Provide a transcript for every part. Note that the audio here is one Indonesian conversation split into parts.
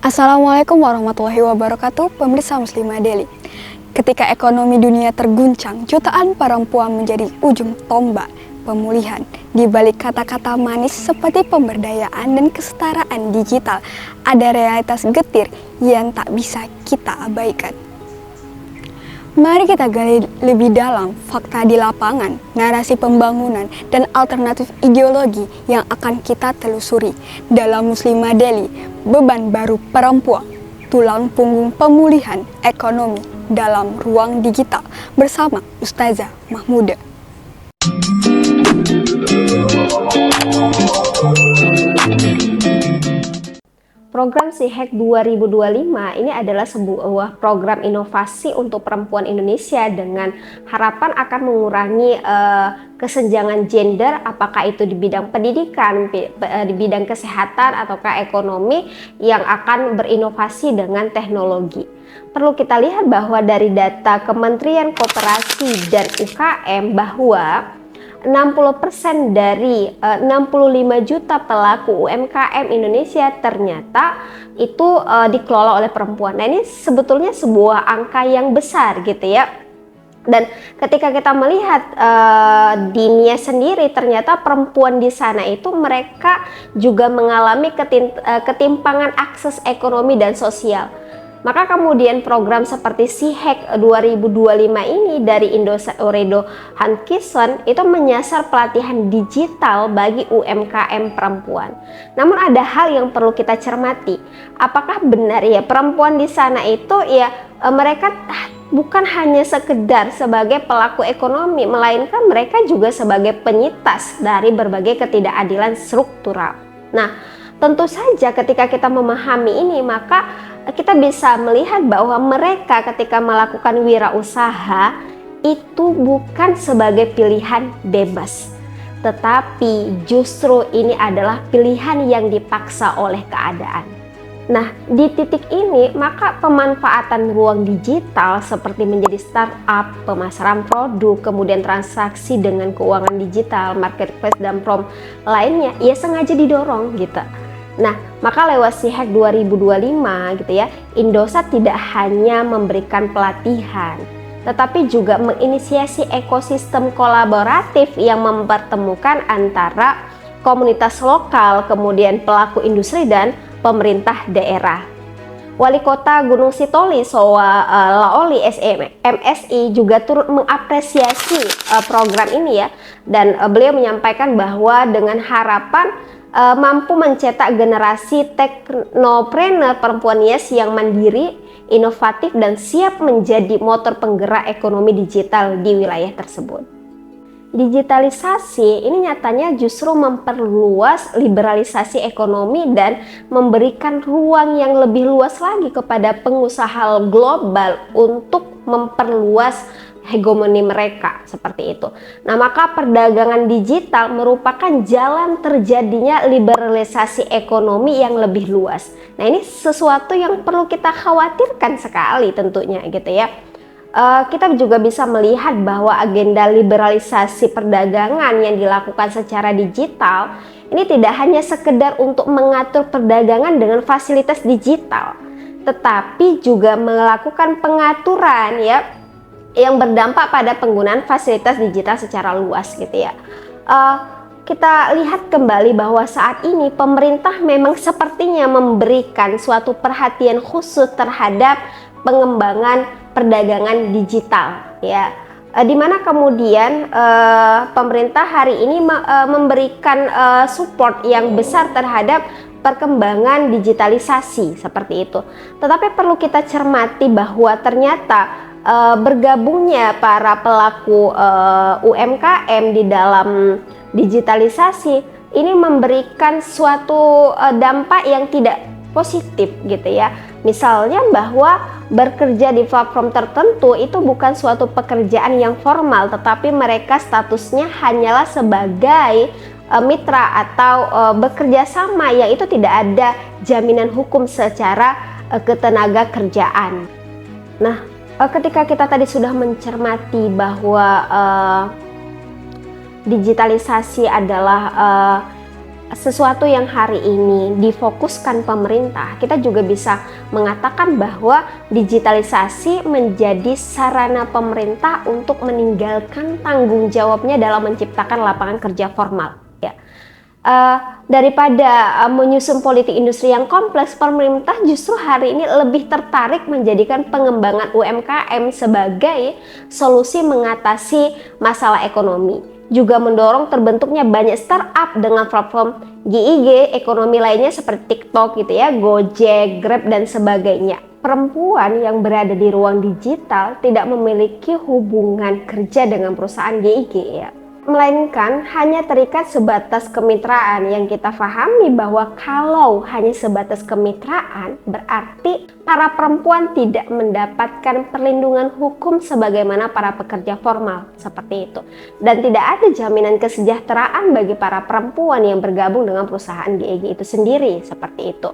Assalamualaikum warahmatullahi wabarakatuh, pemirsa Muslimah Daily. Ketika ekonomi dunia terguncang, jutaan perempuan menjadi ujung tombak pemulihan. Di balik kata-kata manis seperti pemberdayaan dan kesetaraan digital, ada realitas getir yang tak bisa kita abaikan. Mari kita gali lebih dalam fakta di lapangan, narasi pembangunan, dan alternatif ideologi yang akan kita telusuri. Dalam Muslimah Daily, beban baru perempuan, tulang punggung pemulihan ekonomi dalam ruang digital bersama Ustazah Mahmuda. Program SIHEK 2025 ini adalah sebuah program inovasi untuk perempuan Indonesia dengan harapan akan mengurangi kesenjangan gender, apakah itu di bidang pendidikan, di bidang kesehatan, ataukah ekonomi yang akan berinovasi dengan teknologi. Perlu kita lihat bahwa dari data Kementerian Koperasi dan UKM bahwa 60% dari 65 juta pelaku UMKM Indonesia ternyata itu dikelola oleh perempuan. Nah, ini sebetulnya sebuah angka yang besar gitu ya. Dan ketika kita melihat dunia sendiri, ternyata perempuan di sana itu mereka juga mengalami ketimpangan akses ekonomi dan sosial. Maka kemudian program seperti SIHEK 2025 ini dari Indosat-Ooredoo Hankison itu menyasar pelatihan digital bagi UMKM perempuan. Namun ada hal yang perlu kita cermati. Apakah benar ya perempuan di sana itu ya mereka bukan hanya sekedar sebagai pelaku ekonomi, melainkan mereka juga sebagai penyitas dari berbagai ketidakadilan struktural. Nah, tentu saja ketika kita memahami ini, maka kita bisa melihat bahwa mereka ketika melakukan wirausaha itu bukan sebagai pilihan bebas, tetapi justru ini adalah pilihan yang dipaksa oleh keadaan. Nah, di titik ini maka pemanfaatan ruang digital seperti menjadi startup, pemasaran produk, kemudian transaksi dengan keuangan digital, marketplace dan platform lainnya ya sengaja didorong gitu. Nah, maka lewat SIHEK 2025 gitu ya, Indosat tidak hanya memberikan pelatihan, tetapi juga menginisiasi ekosistem kolaboratif yang mempertemukan antara komunitas lokal, kemudian pelaku industri dan pemerintah daerah. Wali Kota Gunung Sitoli Sowa Laoli MSI juga turut mengapresiasi program ini ya, dan beliau menyampaikan bahwa dengan harapan mampu mencetak generasi teknopreneur perempuan YES yang mandiri, inovatif, dan siap menjadi motor penggerak ekonomi digital di wilayah tersebut. Digitalisasi ini nyatanya justru memperluas liberalisasi ekonomi dan memberikan ruang yang lebih luas lagi kepada pengusaha global untuk memperluas hegemoni mereka seperti itu. Nah, maka perdagangan digital merupakan jalan terjadinya liberalisasi ekonomi yang lebih luas. Nah, ini sesuatu yang perlu kita khawatirkan sekali tentunya gitu ya. Kita juga bisa melihat bahwa agenda liberalisasi perdagangan yang dilakukan secara digital ini tidak hanya sekedar untuk mengatur perdagangan dengan fasilitas digital, tetapi juga melakukan pengaturan ya yang berdampak pada penggunaan fasilitas digital secara luas gitu ya. Kita lihat kembali bahwa saat ini pemerintah memang sepertinya memberikan suatu perhatian khusus terhadap pengembangan perdagangan digital ya, dimana kemudian pemerintah hari ini memberikan support yang besar terhadap perkembangan digitalisasi seperti itu. Tetapi perlu kita cermati bahwa ternyata bergabungnya para pelaku UMKM di dalam digitalisasi ini memberikan suatu dampak yang tidak positif gitu ya. Misalnya bahwa bekerja di platform tertentu itu bukan suatu pekerjaan yang formal, tetapi mereka statusnya hanyalah sebagai mitra atau bekerja sama yang itu tidak ada jaminan hukum secara ketenaga kerjaan. Nah, ketika kita tadi sudah mencermati bahwa digitalisasi adalah sesuatu yang hari ini difokuskan pemerintah, kita juga bisa mengatakan bahwa digitalisasi menjadi sarana pemerintah untuk meninggalkan tanggung jawabnya dalam menciptakan lapangan kerja formal. Ya. Daripada menyusun politik industri yang kompleks, pemerintah justru hari ini lebih tertarik menjadikan pengembangan UMKM sebagai solusi mengatasi masalah ekonomi. Juga mendorong terbentuknya banyak startup dengan platform GIG, ekonomi lainnya seperti TikTok gitu ya, Gojek, Grab dan sebagainya. Perempuan yang berada di ruang digital tidak memiliki hubungan kerja dengan perusahaan GIG ya, melainkan hanya terikat sebatas kemitraan. Yang kita pahami bahwa kalau hanya sebatas kemitraan berarti para perempuan tidak mendapatkan perlindungan hukum sebagaimana para pekerja formal, seperti itu. Dan tidak ada jaminan kesejahteraan bagi para perempuan yang bergabung dengan perusahaan GIG itu sendiri, seperti itu.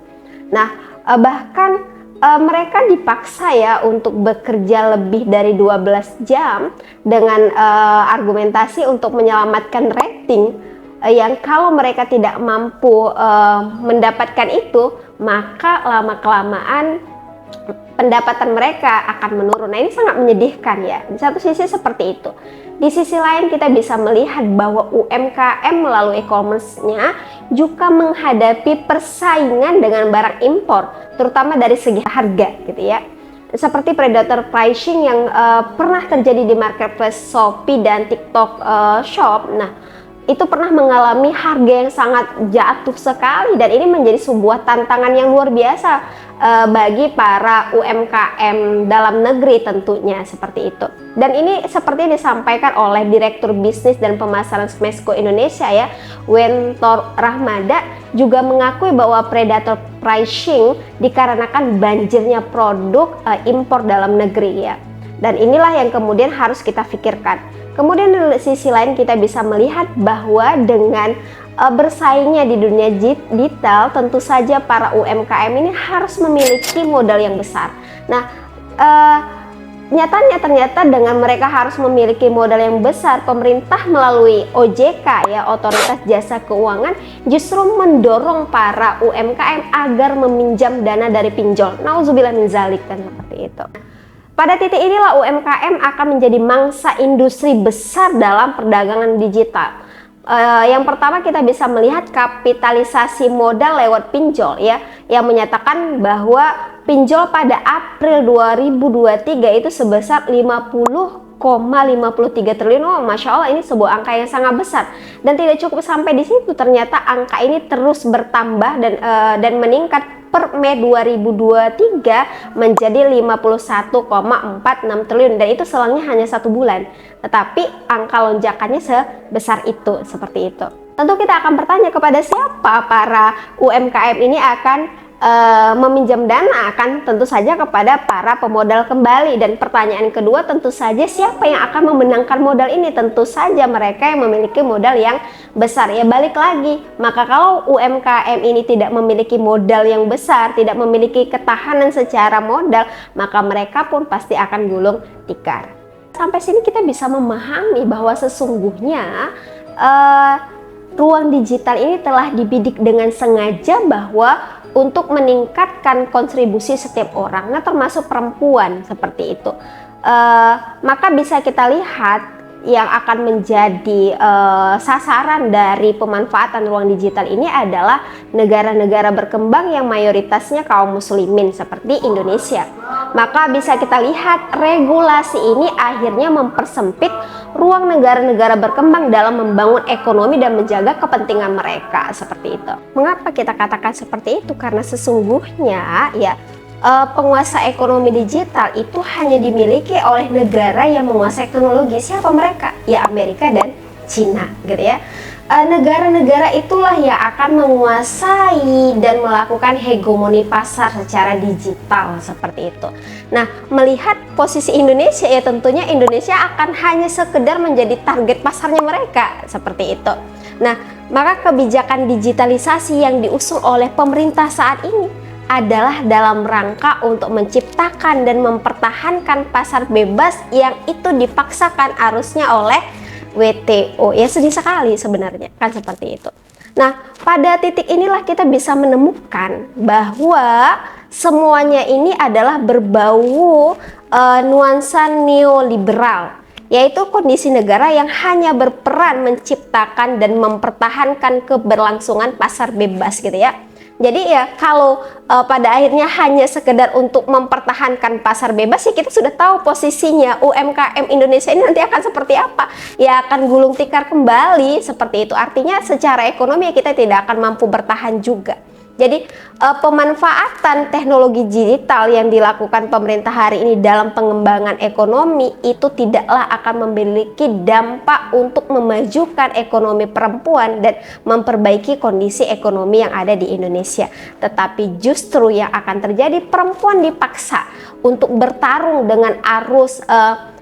Nah, bahkan mereka dipaksa ya untuk bekerja lebih dari 12 jam dengan argumentasi untuk menyelamatkan rating yang kalau mereka tidak mampu mendapatkan itu, maka lama-kelamaan pendapatan mereka akan menurun. Nah, ini sangat menyedihkan ya. Di satu sisi seperti itu. Di sisi lain kita bisa melihat bahwa UMKM melalui e-commerce-nya juga menghadapi persaingan dengan barang impor, terutama dari segi harga gitu ya. Seperti predator pricing yang pernah terjadi di marketplace Shopee dan TikTok Shop. Nah, itu pernah mengalami harga yang sangat jatuh sekali dan ini menjadi sebuah tantangan yang luar biasa bagi para UMKM dalam negeri tentunya, seperti itu. Dan ini seperti disampaikan oleh Direktur Bisnis dan Pemasaran Smesco Indonesia ya, Wentor Rahmada, juga mengakui bahwa predator pricing dikarenakan banjirnya produk impor dalam negeri ya. Dan inilah yang kemudian harus kita pikirkan. Kemudian di sisi lain kita bisa melihat bahwa dengan bersaingnya di dunia digital, tentu saja para UMKM ini harus memiliki modal yang besar. Nah, nyatanya ternyata dengan mereka harus memiliki modal yang besar, pemerintah melalui OJK ya, Otoritas Jasa Keuangan, justru mendorong para UMKM agar meminjam dana dari pinjol. Nauzubillah min zalik, kan seperti itu. Pada titik inilah UMKM akan menjadi mangsa industri besar dalam perdagangan digital. Yang pertama kita bisa melihat kapitalisasi modal lewat pinjol ya, yang menyatakan bahwa pinjol pada April 2023 itu sebesar 50,53 triliun. Oh, Masya Allah, ini sebuah angka yang sangat besar. Dan tidak cukup sampai di situ, ternyata angka ini terus bertambah dan meningkat per Mei 2023 menjadi 51,46 triliun, dan itu selangnya hanya 1 bulan. Tetapi angka lonjakannya sebesar itu, seperti itu. Tentu kita akan bertanya kepada siapa para UMKM ini akan meminjam dana, akan tentu saja kepada para pemodal kembali. Dan pertanyaan kedua, tentu saja siapa yang akan memenangkan modal ini? Tentu saja mereka yang memiliki modal yang besar ya. Balik lagi, maka kalau UMKM ini tidak memiliki modal yang besar, tidak memiliki ketahanan secara modal, maka mereka pun pasti akan gulung tikar. Sampai sini kita bisa memahami bahwa sesungguhnya ruang digital ini telah dibidik dengan sengaja bahwa untuk meningkatkan kontribusi setiap orang, nah termasuk perempuan, seperti itu. Maka bisa kita lihat yang akan menjadi sasaran dari pemanfaatan ruang digital ini adalah negara-negara berkembang yang mayoritasnya kaum muslimin seperti Indonesia. Maka bisa kita lihat regulasi ini akhirnya mempersempit ruang negara-negara berkembang dalam membangun ekonomi dan menjaga kepentingan mereka, seperti itu. Mengapa kita katakan seperti itu? Karena sesungguhnya ya, penguasa ekonomi digital itu hanya dimiliki oleh negara yang menguasai teknologi. Siapa mereka? Ya, Amerika dan Cina gitu ya. Negara-negara itulah yang akan menguasai dan melakukan hegemoni pasar secara digital, seperti itu. Nah, melihat posisi Indonesia ya, tentunya Indonesia akan hanya sekedar menjadi target pasarnya mereka, seperti itu. Nah, maka kebijakan digitalisasi yang diusung oleh pemerintah saat ini adalah dalam rangka untuk menciptakan dan mempertahankan pasar bebas yang itu dipaksakan arusnya oleh WTO. Ya, sedih sekali sebenarnya, kan seperti itu. Nah, pada titik inilah kita bisa menemukan bahwa semuanya ini adalah berbau nuansa neoliberal, yaitu kondisi negara yang hanya berperan menciptakan dan mempertahankan keberlangsungan pasar bebas gitu ya. Jadi ya kalau pada akhirnya hanya sekedar untuk mempertahankan pasar bebas, ya kita sudah tahu posisinya UMKM Indonesia ini nanti akan seperti apa. Ya akan gulung tikar kembali seperti itu. Artinya secara ekonomi kita tidak akan mampu bertahan juga. Jadi pemanfaatan teknologi digital yang dilakukan pemerintah hari ini dalam pengembangan ekonomi itu tidaklah akan memiliki dampak untuk memajukan ekonomi perempuan dan memperbaiki kondisi ekonomi yang ada di Indonesia. Tetapi justru yang akan terjadi, perempuan dipaksa untuk bertarung dengan arus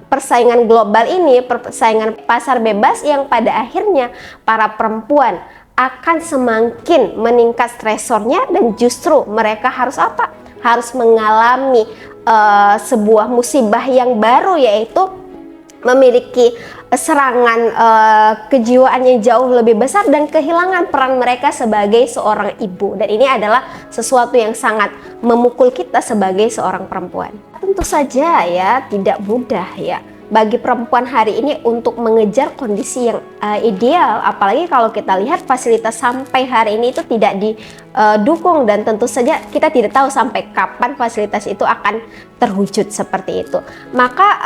persaingan global ini, persaingan pasar bebas yang pada akhirnya para perempuan akan semakin meningkat stresornya dan justru mereka harus apa? Harus mengalami sebuah musibah yang baru, yaitu memiliki serangan kejiwaan yang jauh lebih besar dan kehilangan peran mereka sebagai seorang ibu. Dan ini adalah sesuatu yang sangat memukul kita sebagai seorang perempuan. Tentu saja ya tidak mudah ya bagi perempuan hari ini untuk mengejar kondisi yang ideal, apalagi kalau kita lihat fasilitas sampai hari ini itu tidak didukung, dan tentu saja kita tidak tahu sampai kapan fasilitas itu akan terwujud seperti itu. Maka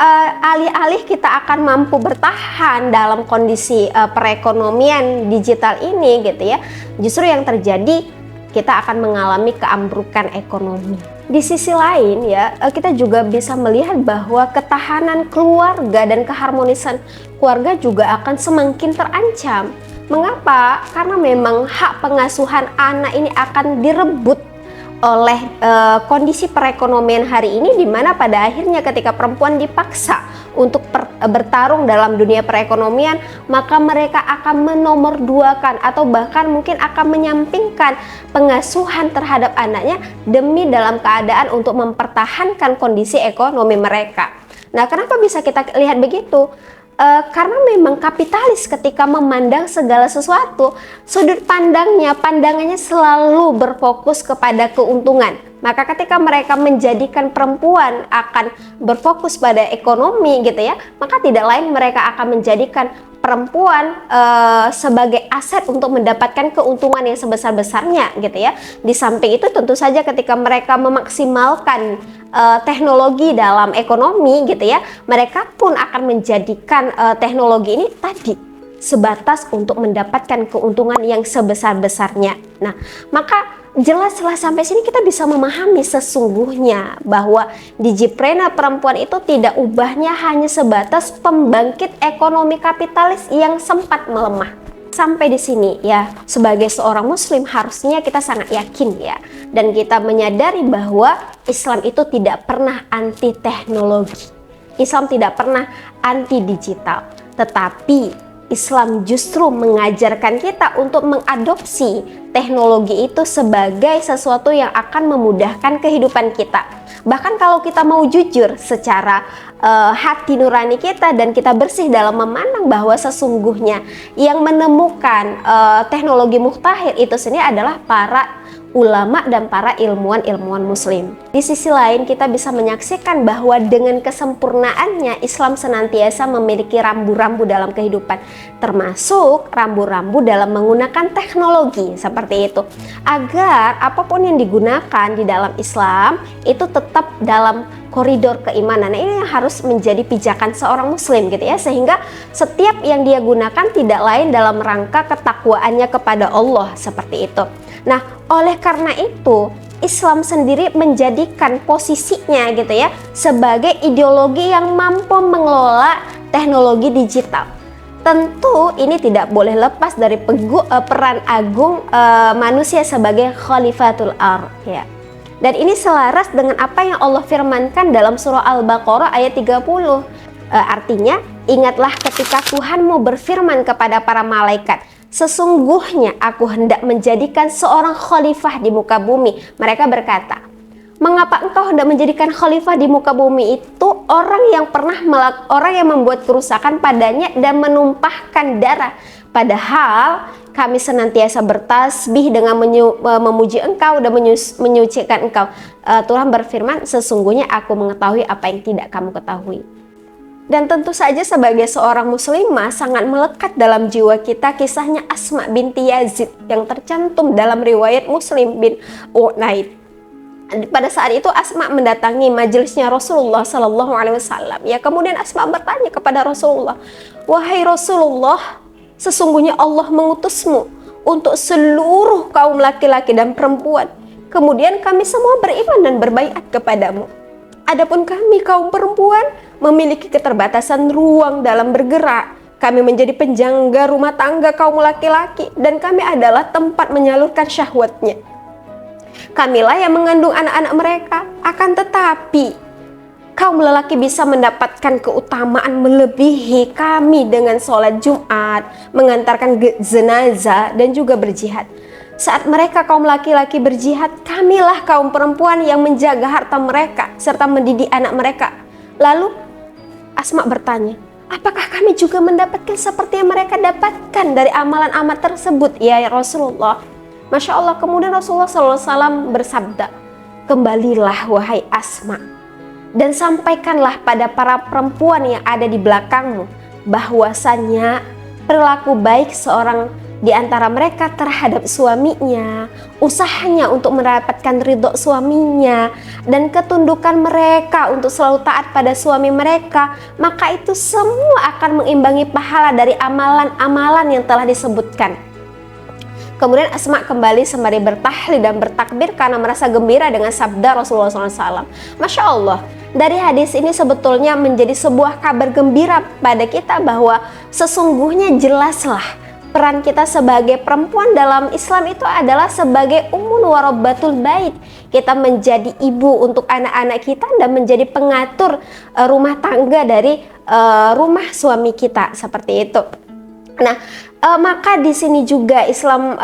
alih-alih kita akan mampu bertahan dalam kondisi perekonomian digital ini gitu ya, justru yang terjadi kita akan mengalami keambrukan ekonomi. Di sisi lain ya, kita juga bisa melihat bahwa ketahanan keluarga dan keharmonisan keluarga juga akan semakin terancam. Mengapa? Karena memang hak pengasuhan anak ini akan direbut oleh kondisi perekonomian hari ini, di mana pada akhirnya ketika perempuan dipaksa untuk bertarung dalam dunia perekonomian, maka mereka akan menomorduakan atau bahkan mungkin akan menyampingkan pengasuhan terhadap anaknya demi dalam keadaan untuk mempertahankan kondisi ekonomi mereka. Nah, kenapa bisa kita lihat begitu? Karena memang kapitalis ketika memandang segala sesuatu, sudut pandangannya selalu berfokus kepada keuntungan. Maka ketika mereka menjadikan perempuan akan berfokus pada ekonomi gitu ya, maka tidak lain mereka akan menjadikan perempuan sebagai aset untuk mendapatkan keuntungan yang sebesar-besarnya gitu ya. Di samping itu tentu saja ketika mereka memaksimalkan teknologi dalam ekonomi gitu ya, mereka pun akan menjadikan teknologi ini tadi sebatas untuk mendapatkan keuntungan yang sebesar-besarnya. Nah, maka jelaslah sampai sini kita bisa memahami sesungguhnya bahwa Digipreneur perempuan itu tidak ubahnya hanya sebatas pembangkit ekonomi kapitalis yang sempat melemah. Sampai di sini ya, sebagai seorang muslim harusnya kita sangat yakin ya, dan kita menyadari bahwa Islam itu tidak pernah anti teknologi. Islam tidak pernah anti digital, tetapi Islam justru mengajarkan kita untuk mengadopsi teknologi itu sebagai sesuatu yang akan memudahkan kehidupan kita. Bahkan kalau kita mau jujur secara hati nurani kita dan kita bersih dalam memandang bahwa sesungguhnya yang menemukan teknologi mustahil itu sendiri adalah para ulama dan para ilmuwan muslim. Di sisi lain kita bisa menyaksikan bahwa dengan kesempurnaannya Islam senantiasa memiliki rambu-rambu dalam kehidupan, termasuk rambu-rambu dalam menggunakan teknologi seperti itu, agar apapun yang digunakan di dalam Islam itu tetap dalam koridor keimanan. Nah, ini yang harus menjadi pijakan seorang muslim gitu ya, sehingga setiap yang dia gunakan tidak lain dalam rangka ketakwaannya kepada Allah seperti itu. Nah, oleh karena itu Islam sendiri menjadikan posisinya gitu ya sebagai ideologi yang mampu mengelola teknologi digital. Tentu ini tidak boleh lepas dari peran agung manusia sebagai khalifatul ardh ya. Dan ini selaras dengan apa yang Allah firmankan dalam surah Al-Baqarah ayat 30. Artinya, ingatlah ketika Tuhanmu berfirman kepada para malaikat, sesungguhnya aku hendak menjadikan seorang khalifah di muka bumi. Mereka berkata, mengapa engkau hendak menjadikan khalifah di muka bumi itu orang yang membuat kerusakan padanya dan menumpahkan darah. Padahal kami senantiasa bertasbih dengan memuji Engkau dan menyucikan Engkau. Tuhan berfirman, sesungguhnya aku mengetahui apa yang tidak kamu ketahui. Dan tentu saja sebagai seorang muslimah sangat melekat dalam jiwa kita kisahnya Asma binti Yazid yang tercantum dalam riwayat Muslim bin Unaid. Pada saat itu Asma mendatangi majelisnya Rasulullah Sallallahu Alaihi Wasallam. Ya, kemudian Asma bertanya kepada Rasulullah, wahai Rasulullah, sesungguhnya Allah mengutusmu untuk seluruh kaum laki-laki dan perempuan. Kemudian kami semua beriman dan berbaiat kepadamu. Adapun kami kaum perempuan memiliki keterbatasan ruang dalam bergerak. Kami menjadi penjangga rumah tangga kaum laki-laki dan kami adalah tempat menyalurkan syahwatnya. Kamilah yang mengandung anak-anak mereka. Akan tetapi kaum lelaki bisa mendapatkan keutamaan melebihi kami dengan sholat Jumat, mengantarkan jenazah dan juga berjihad. Saat mereka kaum laki-laki berjihad, kamilah kaum perempuan yang menjaga harta mereka serta mendidik anak mereka. Lalu Asma bertanya, apakah kami juga mendapatkan seperti yang mereka dapatkan dari amalan-amal tersebut ya Rasulullah? Masya Allah. Kemudian Rasulullah SAW bersabda, kembalilah wahai Asma dan sampaikanlah pada para perempuan yang ada di belakangmu bahwasannya perilaku baik seorang di antara mereka terhadap suaminya, usahanya untuk mendapatkan ridho suaminya, dan ketundukan mereka untuk selalu taat pada suami mereka, maka itu semua akan mengimbangi pahala dari amalan-amalan yang telah disebutkan. Kemudian Asma kembali sembari bertahlil dan bertakbir karena merasa gembira dengan sabda Rasulullah SAW. Masya Allah, dari hadis ini sebetulnya menjadi sebuah kabar gembira pada kita bahwa sesungguhnya jelaslah peran kita sebagai perempuan dalam Islam itu adalah sebagai ummun warabbatul bait. Kita menjadi ibu untuk anak-anak kita dan menjadi pengatur rumah tangga dari rumah suami kita, seperti itu. Nah, maka di sini juga Islam,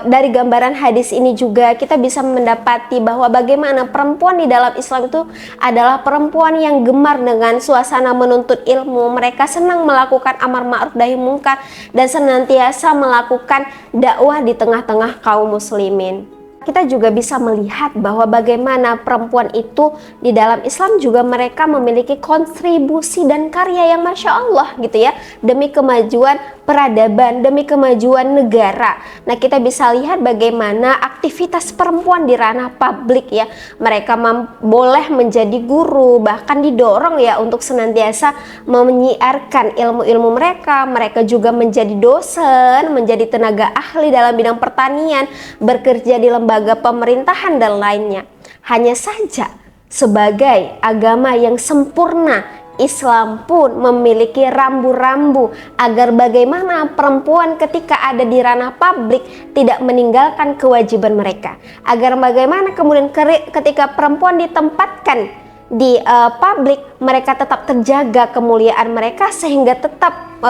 dari gambaran hadis ini juga kita bisa mendapati bahwa bagaimana perempuan di dalam Islam itu adalah perempuan yang gemar dengan suasana menuntut ilmu. Mereka senang melakukan amar ma'ruf nahi munkar dan senantiasa melakukan dakwah di tengah-tengah kaum muslimin. Kita juga bisa melihat bahwa bagaimana perempuan itu di dalam Islam juga mereka memiliki kontribusi dan karya yang Masya Allah gitu ya, demi kemajuan peradaban, demi kemajuan negara. Nah, kita bisa lihat bagaimana aktivitas perempuan di ranah publik ya. Mereka boleh menjadi guru, bahkan didorong ya untuk senantiasa menyiarkan ilmu-ilmu mereka. Mereka juga menjadi dosen, menjadi tenaga ahli dalam bidang pertanian, bekerja di lembaga pemerintahan dan lainnya. Hanya saja sebagai agama yang sempurna, Islam pun memiliki rambu-rambu agar bagaimana perempuan ketika ada di ranah publik tidak meninggalkan kewajiban mereka, agar bagaimana kemudian ketika perempuan ditempatkan di publik mereka tetap terjaga kemuliaan mereka sehingga tetap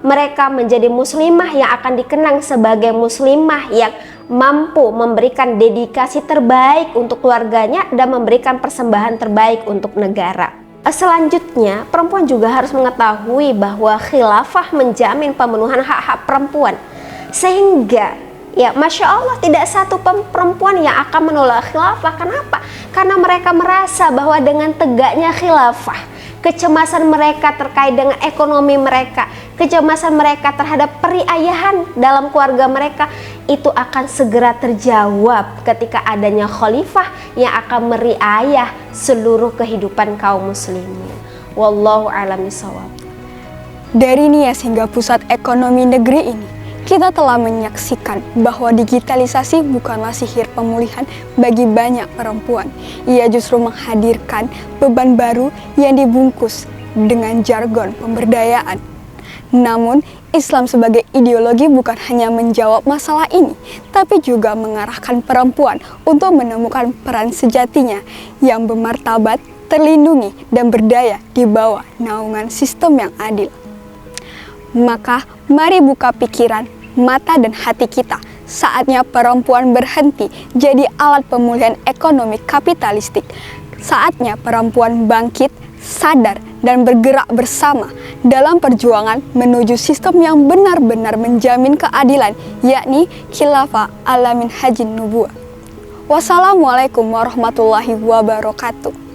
mereka menjadi muslimah yang akan dikenang sebagai muslimah yang mampu memberikan dedikasi terbaik untuk keluarganya dan memberikan persembahan terbaik untuk negara. Selanjutnya, perempuan juga harus mengetahui bahwa khilafah menjamin pemenuhan hak-hak perempuan. Sehingga, ya Masya Allah, tidak satu perempuan yang akan menolak khilafah. Kenapa? Karena mereka merasa bahwa dengan tegaknya khilafah, kecemasan mereka terkait dengan ekonomi mereka, kecemasan mereka terhadap periayahan dalam keluarga mereka, itu akan segera terjawab ketika adanya khalifah yang akan meriayah seluruh kehidupan kaum muslimin. Wallahu a'lam bishawab. Dari Nias hingga pusat ekonomi negeri ini, kita telah menyaksikan bahwa digitalisasi bukanlah sihir pemulihan bagi banyak perempuan. Ia justru menghadirkan beban baru yang dibungkus dengan jargon pemberdayaan. Namun, Islam sebagai ideologi bukan hanya menjawab masalah ini, tapi juga mengarahkan perempuan untuk menemukan peran sejatinya yang bermartabat, terlindungi, dan berdaya di bawah naungan sistem yang adil. Maka, mari buka pikiran, mata, dan hati kita. Saatnya perempuan berhenti jadi alat pemulihan ekonomi kapitalistik. Saatnya perempuan bangkit, sadar, dan bergerak bersama dalam perjuangan menuju sistem yang benar-benar menjamin keadilan, yakni khilafah ala minhajin nubuwah. Wassalamualaikum warahmatullahi wabarakatuh.